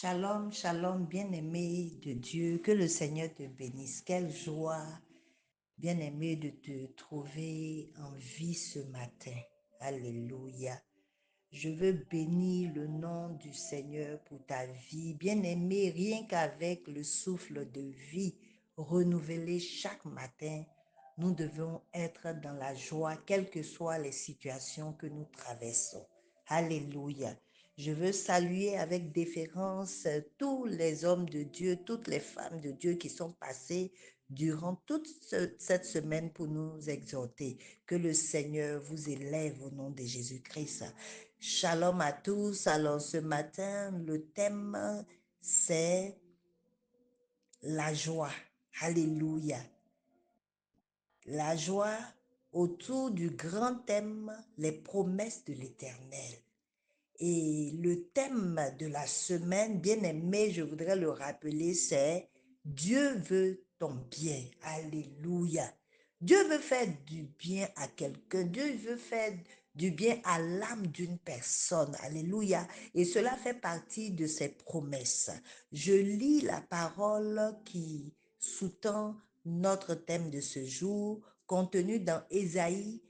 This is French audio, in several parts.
Shalom, shalom, bien-aimé de Dieu, que le Seigneur te bénisse. Quelle joie, bien-aimé, de te trouver en vie ce matin. Alléluia. Je veux bénir le nom du Seigneur pour ta vie. Bien-aimé, rien qu'avec le souffle de vie renouvelé chaque matin, nous devons être dans la joie, quelles que soient les situations que nous traversons. Alléluia. Je veux saluer avec déférence tous les hommes de Dieu, toutes les femmes de Dieu qui sont passées durant toute cette semaine pour nous exhorter. Que le Seigneur vous élève au nom de Jésus-Christ. Shalom à tous. Alors ce matin, le thème, c'est la joie. Alléluia. La joie autour du grand thème, les promesses de l'Éternel. Et le thème de la semaine, bien aimé, je voudrais le rappeler, c'est Dieu veut ton bien. Alléluia. Dieu veut faire du bien à quelqu'un. Dieu veut faire du bien à l'âme d'une personne. Alléluia. Et cela fait partie de ses promesses. Je lis la parole qui sous-tend notre thème de ce jour, contenu dans Ésaïe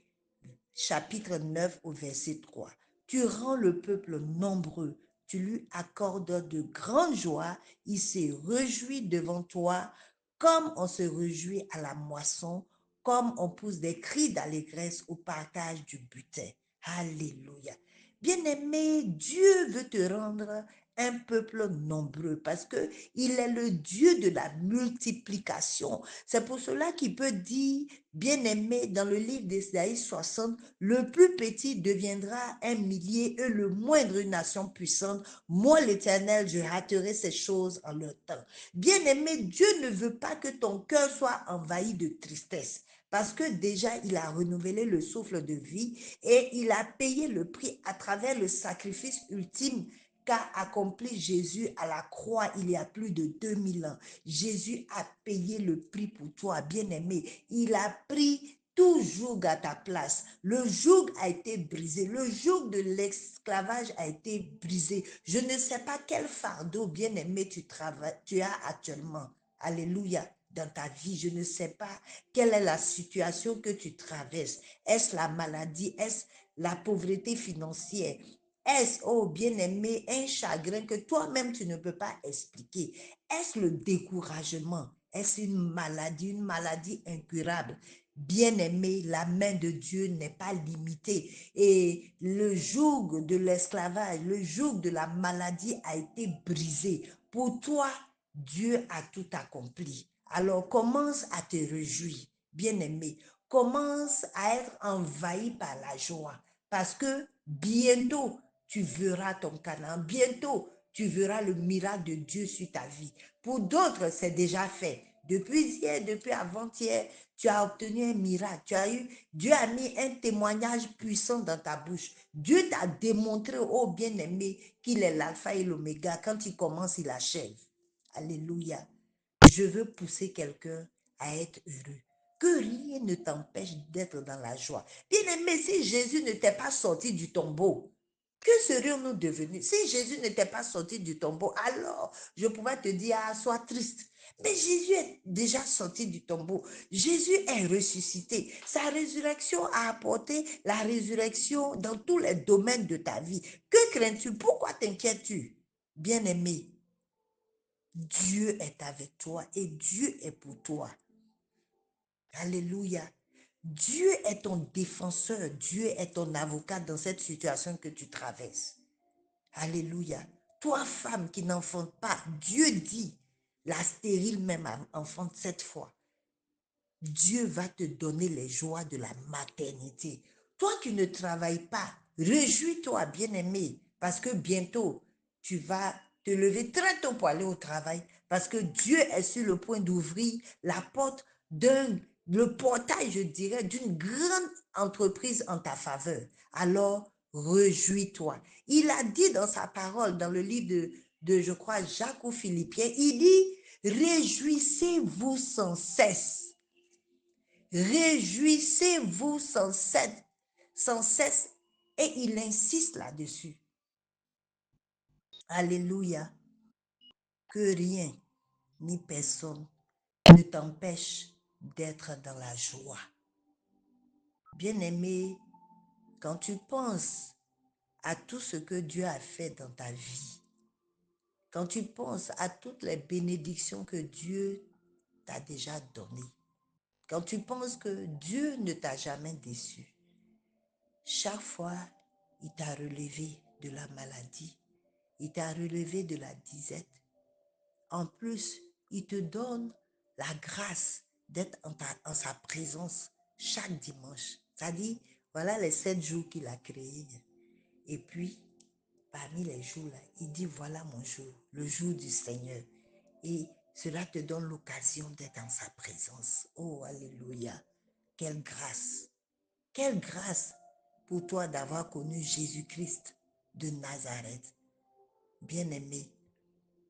chapitre 9 au verset 3. Tu rends le peuple nombreux, tu lui accordes de grandes joies, il se réjouit devant toi, comme on se réjouit à la moisson, comme on pousse des cris d'allégresse au partage du butin. Alléluia. Bien-aimé, Dieu veut te rendre un peuple nombreux parce que il est le Dieu de la multiplication. C'est pour cela qu'il peut dire, bien-aimé, dans le livre d'Ésaïe 60, le plus petit deviendra un millier et le moindre une nation puissante. Moi, l'Éternel, je hâterai ces choses en leur temps. Bien-aimé, Dieu ne veut pas que ton cœur soit envahi de tristesse. Parce que déjà, il a renouvelé le souffle de vie et il a payé le prix à travers le sacrifice ultime qu'a accompli Jésus à la croix il y a plus de 2000 ans. Jésus a payé le prix pour toi, bien-aimé. Il a pris tout joug à ta place. Le joug a été brisé. Le joug de l'esclavage a été brisé. Je ne sais pas quel fardeau, bien-aimé, tu as actuellement. Alléluia. Dans ta vie, je ne sais pas quelle est la situation que tu traverses. Est-ce la maladie? Est-ce la pauvreté financière? Est-ce, oh bien-aimé, un chagrin que toi-même tu ne peux pas expliquer? Est-ce le découragement? Est-ce une maladie incurable? Bien-aimé, la main de Dieu n'est pas limitée et le joug de l'esclavage, le joug de la maladie a été brisé. Pour toi, Dieu a tout accompli. Alors commence à te réjouir, bien-aimé. Commence à être envahi par la joie parce que bientôt, tu verras ton Canaan. Bientôt, tu verras le miracle de Dieu sur ta vie. Pour d'autres, c'est déjà fait. Depuis hier, depuis avant-hier, tu as obtenu un miracle. Dieu a mis un témoignage puissant dans ta bouche. Dieu t'a démontré, oh bien-aimé, qu'il est l'alpha et l'oméga. Quand il commence, il achève. Alléluia. Je veux pousser quelqu'un à être heureux. Que rien ne t'empêche d'être dans la joie. Bien-aimé, si Jésus ne t'est pas sorti du tombeau, que serions-nous devenus? Si Jésus n'était pas sorti du tombeau, alors je pourrais te dire, ah, sois triste. Mais Jésus est déjà sorti du tombeau. Jésus est ressuscité. Sa résurrection a apporté la résurrection dans tous les domaines de ta vie. Que crains-tu? Pourquoi t'inquiètes-tu? Bien-aimé, Dieu est avec toi et Dieu est pour toi. Alléluia. Dieu est ton défenseur, Dieu est ton avocat dans cette situation que tu traverses. Alléluia. Toi, femme qui n'enfante pas, Dieu dit, la stérile même enfante 7 fois. Dieu va te donner les joies de la maternité. Toi qui ne travailles pas, réjouis-toi, bien-aimé, parce que bientôt, tu vas te lever très tôt pour aller au travail, parce que Dieu est sur le point d'ouvrir la porte le portail, je dirais, d'une grande entreprise en ta faveur. Alors, réjouis-toi. Il a dit dans sa parole, dans le livre je crois, Jacques ou Philippiens, il dit, réjouissez-vous sans cesse. Réjouissez-vous sans cesse. Et il insiste là-dessus. Alléluia. que rien ni personne ne t'empêche d'être dans la joie. Bien-aimé, quand tu penses à tout ce que Dieu a fait dans ta vie, quand tu penses à toutes les bénédictions que Dieu t'a déjà données, quand tu penses que Dieu ne t'a jamais déçu, chaque fois, il t'a relevé de la maladie, il t'a relevé de la disette. En plus, il te donne la grâce d'être en sa présence chaque dimanche. C'est-à-dire, voilà les 7 jours qu'il a créés. Et puis, parmi les jours-là, il dit, voilà mon jour, le jour du Seigneur. Et cela te donne l'occasion d'être en sa présence. Oh, alléluia. Quelle grâce. Quelle grâce pour toi d'avoir connu Jésus-Christ de Nazareth. Bien-aimé,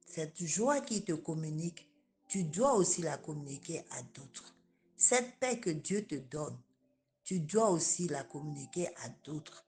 cette joie qui te communique, tu dois aussi la communiquer à d'autres. Cette paix que Dieu te donne, tu dois aussi la communiquer à d'autres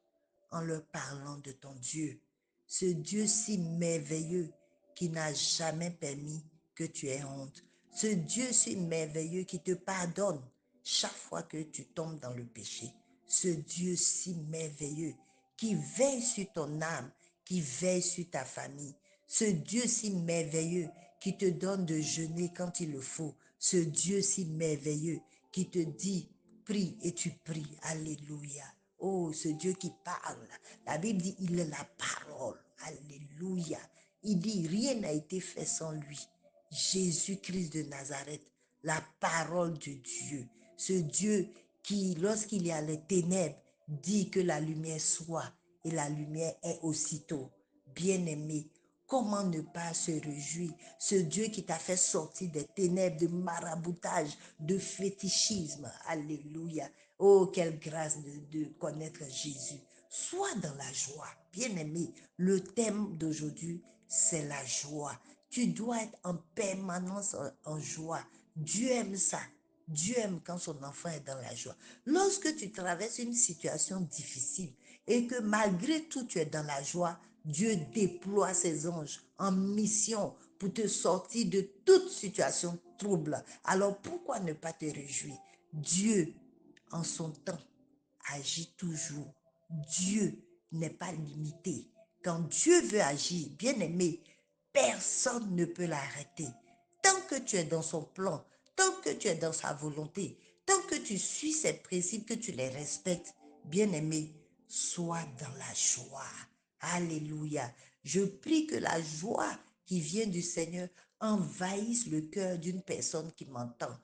en leur parlant de ton Dieu. Ce Dieu si merveilleux qui n'a jamais permis que tu aies honte. Ce Dieu si merveilleux qui te pardonne chaque fois que tu tombes dans le péché. Ce Dieu si merveilleux qui veille sur ton âme, qui veille sur ta famille. Ce Dieu si merveilleux qui te donne de jeûner quand il le faut. Ce Dieu si merveilleux qui te dit, prie et tu pries. Alléluia. Oh, ce Dieu qui parle. La Bible dit, il est la parole. Alléluia. Il dit, rien n'a été fait sans lui. Jésus-Christ de Nazareth, la parole de Dieu. Ce Dieu qui, lorsqu'il y a les ténèbres, dit que la lumière soit et la lumière est aussitôt. Bien-aimé, comment ne pas se réjouir? Ce Dieu qui t'a fait sortir des ténèbres de maraboutage, de fétichisme. Alléluia. Oh, quelle grâce de connaître Jésus. Sois dans la joie. Bien-aimé, le thème d'aujourd'hui, c'est la joie. Tu dois être en permanence en joie. Dieu aime ça. Dieu aime quand son enfant est dans la joie. Lorsque tu traverses une situation difficile et que malgré tout tu es dans la joie, Dieu déploie ses anges en mission pour te sortir de toute situation trouble. Alors pourquoi ne pas te réjouir? Dieu, en son temps, agit toujours. Dieu n'est pas limité. Quand Dieu veut agir, bien-aimé, personne ne peut l'arrêter. Tant que tu es dans son plan, tant que tu es dans sa volonté, tant que tu suis ses principes, que tu les respectes, bien-aimé, sois dans la joie. Alléluia. Je prie que la joie qui vient du Seigneur envahisse le cœur d'une personne qui m'entend.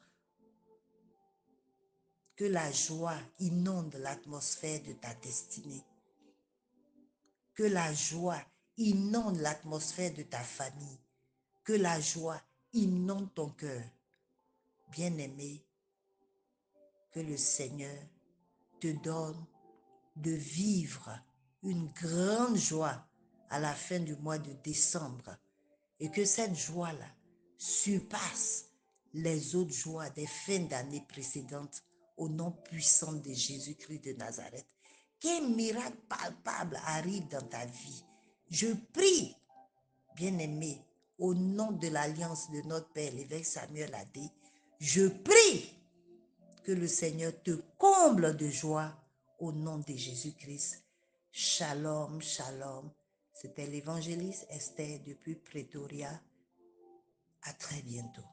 Que la joie inonde l'atmosphère de ta destinée. Que la joie inonde l'atmosphère de ta famille. Que la joie inonde ton cœur. Bien-aimé, que le Seigneur te donne de vivre une grande joie à la fin du mois de décembre et que cette joie-là surpasse les autres joies des fins d'année précédentes au nom puissant de Jésus-Christ de Nazareth. Qu'un miracle palpable arrive dans ta vie. Je prie, bien-aimé, au nom de l'alliance de notre Père, l'évêque Samuel Adé, je prie que le Seigneur te comble de joie au nom de Jésus-Christ. Shalom, shalom. C'était l'évangéliste Esther depuis Pretoria. À très bientôt.